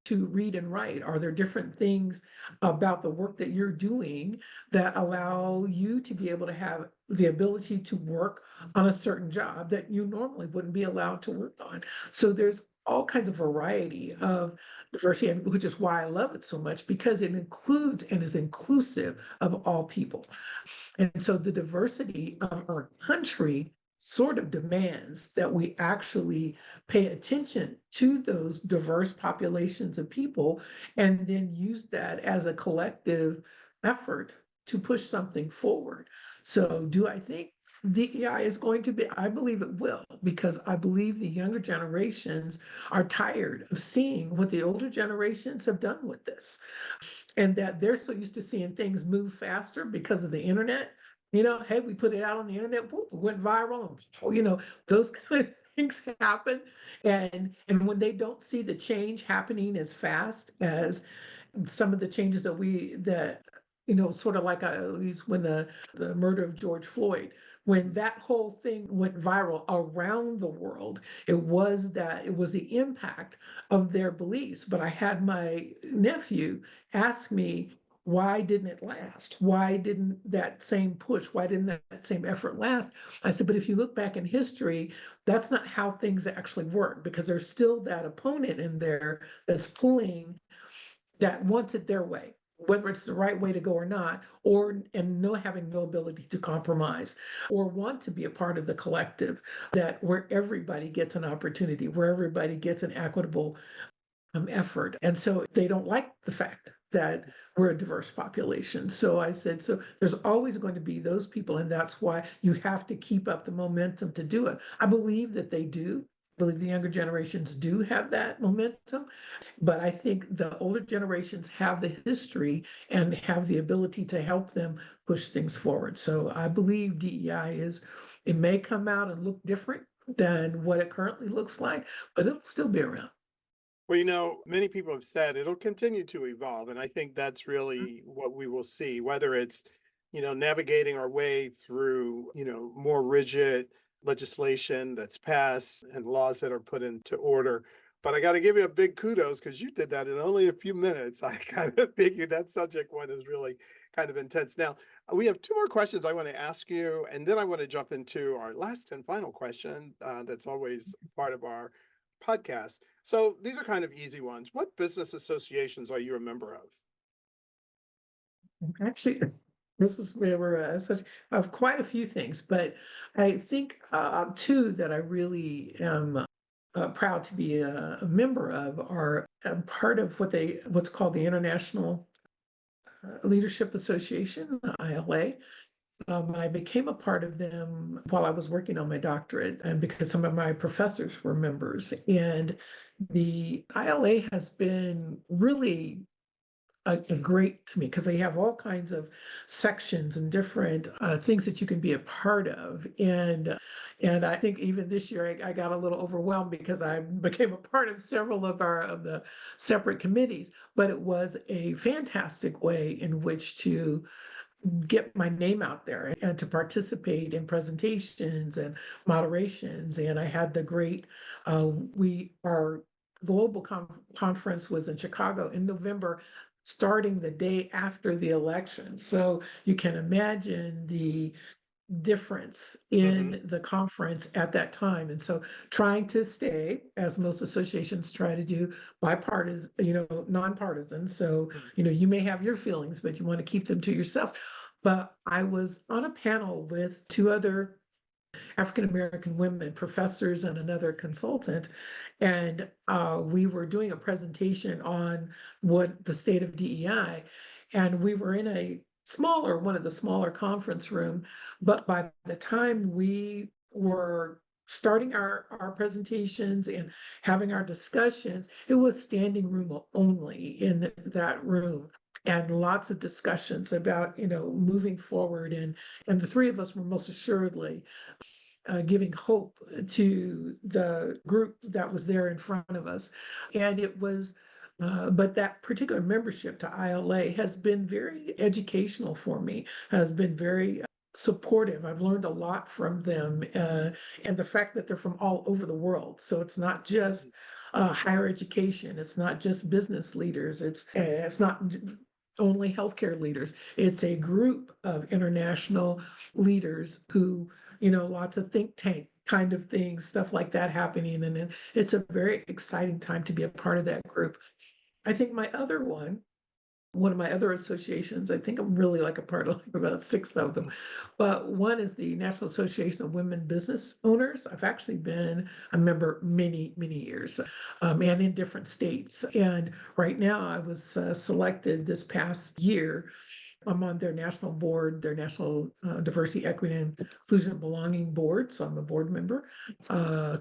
to read and write? Are there different things about the work that you're doing that allow you to be able to have the ability to work on a certain job that you normally wouldn't be allowed to work on? So there's all kinds of variety of diversity, and which is why I love it so much, because it includes and is inclusive of all people. And so the diversity of our country sort of demands that we actually pay attention to those diverse populations of people and then use that as a collective effort to push something forward. So do I think DEI is going to be? I believe it will, because I believe the younger generations are tired of seeing what the older generations have done with this, and that they're so used to seeing things move faster because of the internet. Hey, we put it out on the internet, whoop, it went viral. Those kind of things happen. And when they don't see the change happening as fast as some of the changes that sort of like at least when the murder of George Floyd, when that whole thing went viral around the world, it was the impact of their beliefs. But I had my nephew ask me, why didn't it last? Why didn't that same push, why didn't that same effort last? I said, but if you look back in history, that's not how things actually work, because there's still that opponent in there that's pulling, that wants it their way, whether it's the right way to go or not, and having no ability to compromise or want to be a part of the collective, that where everybody gets an opportunity, where everybody gets an equitable effort. And so they don't like the fact that we're a diverse population. So I said, so there's always going to be those people, and that's why you have to keep up the momentum to do it. I believe that they do. I believe the younger generations do have that momentum, but I think the older generations have the history and have the ability to help them push things forward. So I believe it may come out and look different than what it currently looks like, but it'll still be around. Well, many people have said it'll continue to evolve, and I think that's really what we will see, whether it's, navigating our way through, more rigid legislation that's passed and laws that are put into order. But I got to give you a big kudos because you did that in only a few minutes. I kind of figured that subject one is really kind of intense. Now, we have two more questions I want to ask you, and then I want to jump into our last and final question that's always part of our podcast. So these are kind of easy ones. What business associations are you a member of? Actually, there were such of quite a few things, but I think two that I really am proud to be a member of are part of what's called the International Leadership Association, the ILA. And I became a part of them while I was working on my doctorate, and because some of my professors were members. And the ILA has been really a great to me, because they have all kinds of sections and different things that you can be a part of. And I think even this year I got a little overwhelmed because I became a part of several of the separate committees. But it was a fantastic way in which to get my name out there and to participate in presentations and moderations. And I had the great, our global conference was in Chicago in November, starting the day after the election. So you can imagine the difference in the conference at that time. And so trying to stay, as most associations try to do, bipartisan, nonpartisan. So, you may have your feelings, but you want to keep them to yourself. But I was on a panel with two other African American women, professors and another consultant, and we were doing a presentation on what the state of DEI, and we were in one of the smaller conference room, but by the time we were starting our presentations and having our discussions, it was standing room only in that room. And lots of discussions about, moving forward. And the three of us were most assuredly giving hope to the group that was there in front of us. And it was But that particular membership to ILA has been very educational for me, has been very supportive. I've learned a lot from them, and the fact that they're from all over the world. So it's not just higher education, it's not just business leaders, it's not only healthcare leaders. It's a group of international leaders who, lots of think tank kind of things, stuff like that happening. And it's a very exciting time to be a part of that group. I think one of my other associations, I think I'm really like a part of like about six of them, but one is the National Association of Women Business Owners. I've actually been a member many, many years, and in different states. And right now I was selected this past year. I'm on their national board, their National Diversity, Equity, and Inclusion and Belonging Board. So I'm a board member,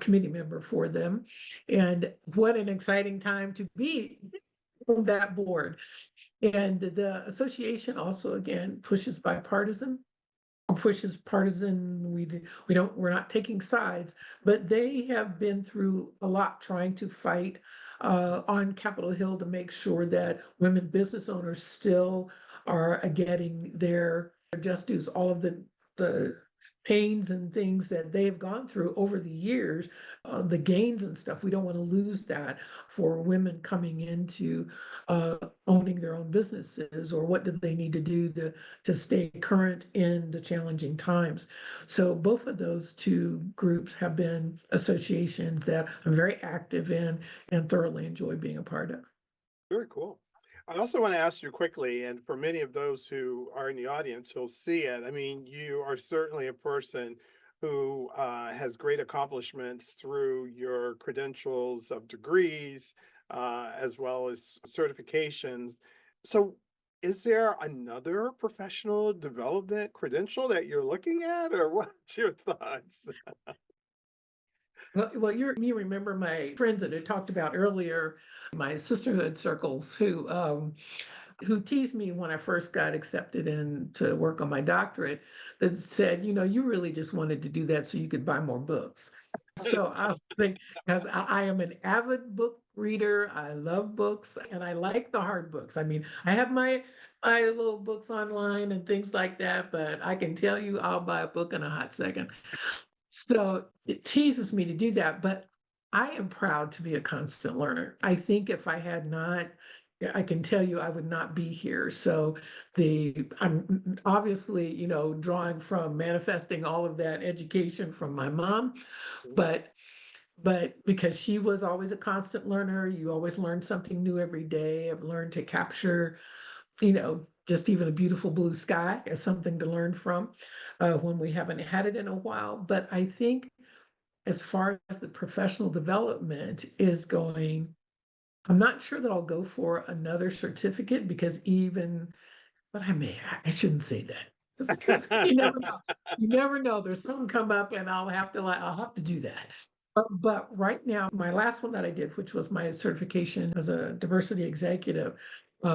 committee member for them. And what an exciting time to be on that board. And the association also, again, pushes partisan. We're not taking sides, but they have been through a lot trying to fight on Capitol Hill to make sure that women business owners still are getting their just dues, all of the pains and things that they have gone through over the years, the gains and stuff. We don't want to lose that for women coming into owning their own businesses, or what do they need to do to stay current in the challenging times. So both of those two groups have been associations that I'm very active in and thoroughly enjoy being a part of. Very cool. I also want to ask you quickly, and for many of those who are in the audience who'll see it, I mean, you are certainly a person who has great accomplishments through your credentials of degrees, as well as certifications. So, is there another professional development credential that you're looking at, or what's your thoughts? Well, you remember my friends that I talked about earlier, my sisterhood circles who teased me when I first got accepted in to work on my doctorate, that said, you really just wanted to do that so you could buy more books. So I think, because I am an avid book reader, I love books and I like the hard books. I mean, I have my little books online and things like that, but I can tell you I'll buy a book in a hot second. So it teases me to do that, but I am proud to be a constant learner. I think if I had not, I can tell you I would not be here. So I'm obviously, drawing from manifesting all of that education from my mom, but because she was always a constant learner, you always learn something new every day. I've learned to capture, just even a beautiful blue sky as something to learn from when we haven't had it in a while. But I think as far as the professional development is going, I'm not sure that I'll go for another certificate, because but I shouldn't say that. Because you never know. You never know. There's something come up and I'll have to do that. But right now, my last one that I did, which was my certification as a diversity executive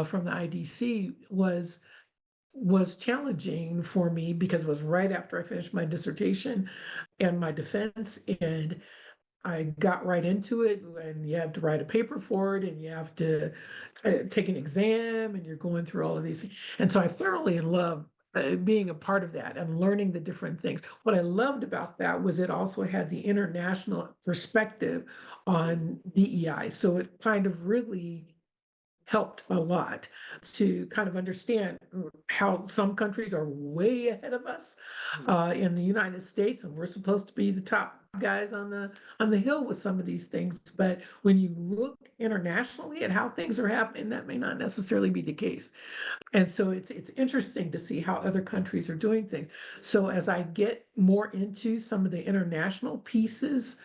from the IDC, was challenging for me because it was right after I finished my dissertation and my defense, and I got right into it, and you have to write a paper for it, and you have to take an exam, and you're going through all of these things. And so I thoroughly loved being a part of that and learning the different things. What I loved about that was it also had the international perspective on DEI. So it kind of really helped a lot to kind of understand how some countries are way ahead of us in the United States, and we're supposed to be the top guys on the hill with some of these things. But when you look internationally at how things are happening, that may not necessarily be the case. And so it's interesting to see how other countries are doing things. So as I get more into some of the international pieces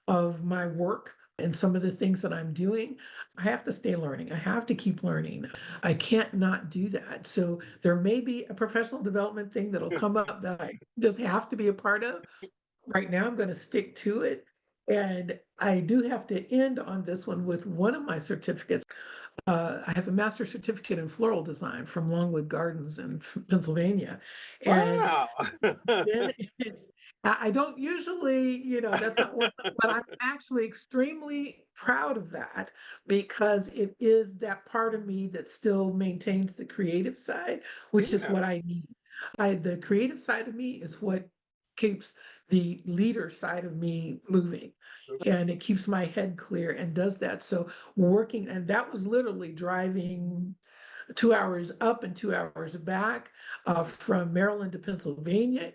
of my work and some of the things that I'm doing, I have to stay learning. I have to keep learning. I can't not do that. So there may be a professional development thing that'll come up that I just have to be a part of. Right now, I'm going to stick to it. And I do have to end on this one with one of my certificates. I have a master's certificate in floral design from Longwood Gardens in Pennsylvania. And Wow. then it's I don't usually, that's not one, but I'm actually extremely proud of that because it is that part of me that still maintains the creative side, which is Yeah. what I need. The creative side of me is what keeps the leader side of me moving. And it keeps my head clear and does that. So working, and that was literally driving 2 hours up and 2 hours back from Maryland to Pennsylvania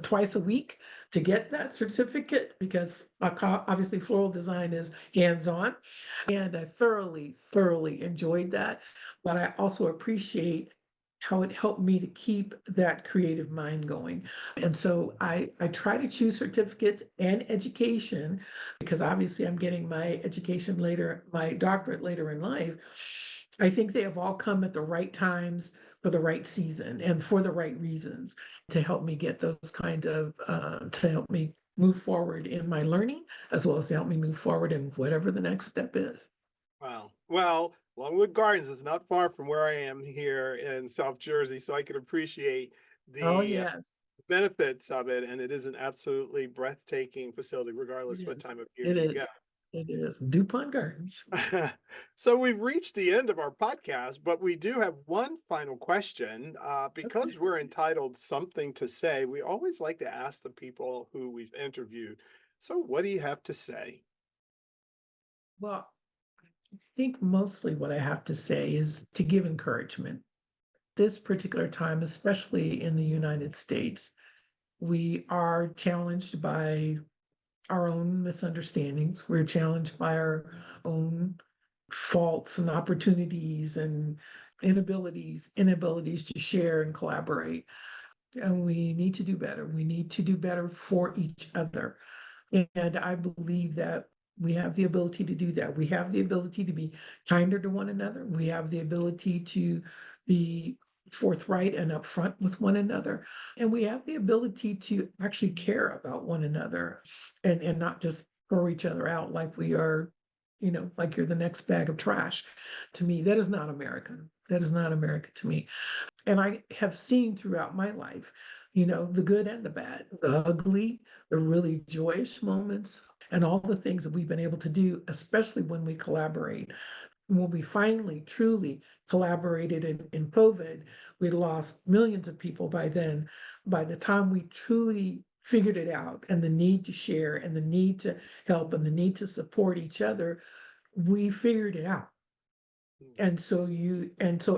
twice a week to get that certificate because obviously floral design is hands-on, and I thoroughly enjoyed that. But I also appreciate how it helped me to keep that creative mind going. And so I try to choose certificates and education because obviously I'm getting my education later, my doctorate later in life. I think they have all come at the right times for the right season and for the right reasons to help me get those kind of, to help me move forward in my learning, as well as to help me move forward in whatever the next step is. Wow. Well, Longwood Gardens is not far from where I am here in South Jersey, so I can appreciate Oh, the yes, benefits of it. And it is an absolutely breathtaking facility, it regardless what is. time of year It you go. is. It is. DuPont Gardens. So we've reached the end of our podcast, but we do have one final question. Okay. Because we're entitled Something to Say, we always like to ask the people who we've interviewed. So what do you have to say? Well, I think mostly what I have to say is to give encouragement. This particular time, especially in the United States, we are challenged by our own misunderstandings. We're challenged by our own faults and opportunities and inabilities to share and collaborate. And we need to do better. We need to do better for each other. And I believe that we have the ability to do that. We have the ability to be kinder to one another. We have the ability to be forthright and upfront with one another. And we have the ability to actually care about one another and not just throw each other out like we are, like you're the next bag of trash. To me, that is not American. That is not America to me. And I have seen throughout my life, the good and the bad, the ugly, the really joyous moments, and all the things that we've been able to do, especially when we collaborate. When we finally truly collaborated in COVID, we lost millions of people by then. By the time we truly figured it out and the need to share and the need to help and the need to support each other, we figured it out. And so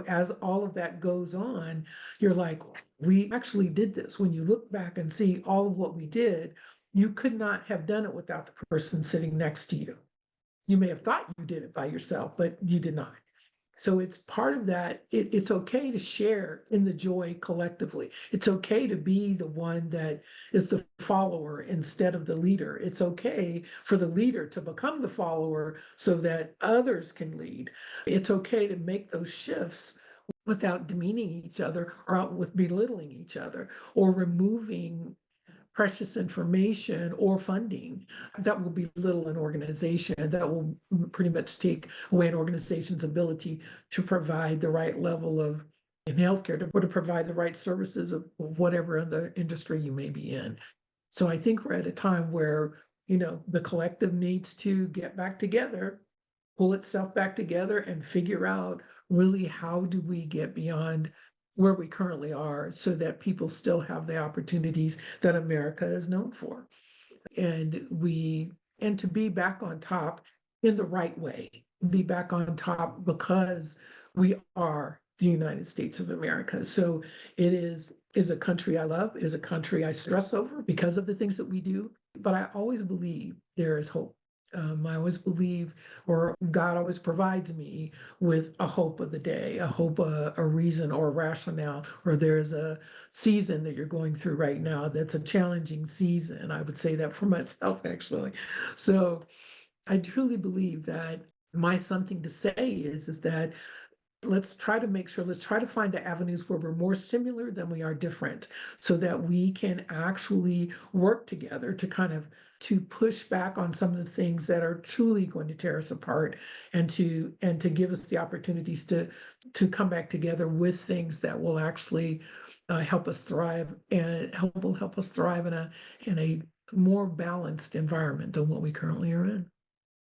as all of that goes on, you're like, we actually did this. When you look back and see all of what we did, you could not have done it without the person sitting next to you. You may have thought you did it by yourself, but you did not. So it's part of that. It's okay to share in the joy collectively. It's okay to be the one that is the follower instead of the leader. It's okay for the leader to become the follower so that others can lead. It's okay to make those shifts without demeaning each other or out with belittling each other or removing precious information or funding that will belittle an organization, that will pretty much take away an organization's ability to provide the right level of in healthcare or to provide the right services of whatever other industry you may be in. So I think we're at a time where, the collective needs to get back together, pull itself back together and figure out really how do we get beyond where we currently are so that people still have the opportunities that America is known for. And to be back on top in the right way, be back on top because we are the United States of America. So it is a country I love. It is a country I stress over because of the things that we do. But I always believe there is hope. I always believe, or God always provides me with a hope of the day, a hope, a reason, or a rationale, or there's a season that you're going through right now that's a challenging season. I would say that for myself, actually. So I truly believe that my something to say is that let's try to find the avenues where we're more similar than we are different so that we can actually work together to push back on some of the things that are truly going to tear us apart and to give us the opportunities to come back together with things that will actually help us thrive and help us thrive in a more balanced environment than what we currently are in.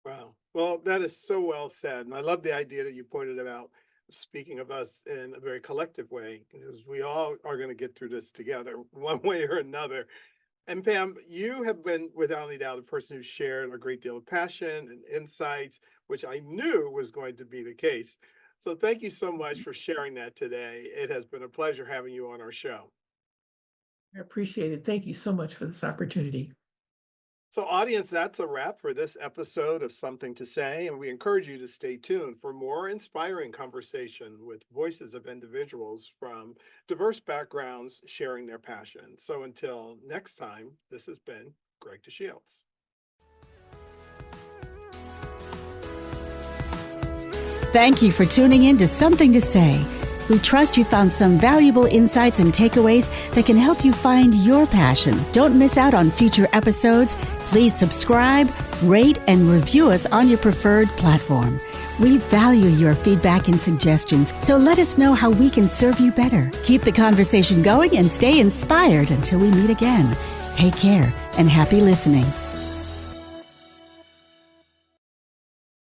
Wow. Well, that is so well said. And I love the idea that you pointed about, speaking of us in a very collective way, because we all are going to get through this together one way or another. And Pam, you have been without any doubt a person who shared a great deal of passion and insights, which I knew was going to be the case. So thank you so much for sharing that today. It has been a pleasure having you on our show. I appreciate it. Thank you so much for this opportunity. So, audience, that's a wrap for this episode of Something to Say, and we encourage you to stay tuned for more inspiring conversation with voices of individuals from diverse backgrounds sharing their passion. So, until next time, this has been Greg DeShields. Thank you for tuning in to Something to Say. We trust you found some valuable insights and takeaways that can help you find your passion. Don't miss out on future episodes. Please subscribe, rate, and review us on your preferred platform. We value your feedback and suggestions, so let us know how we can serve you better. Keep the conversation going and stay inspired until we meet again. Take care and happy listening.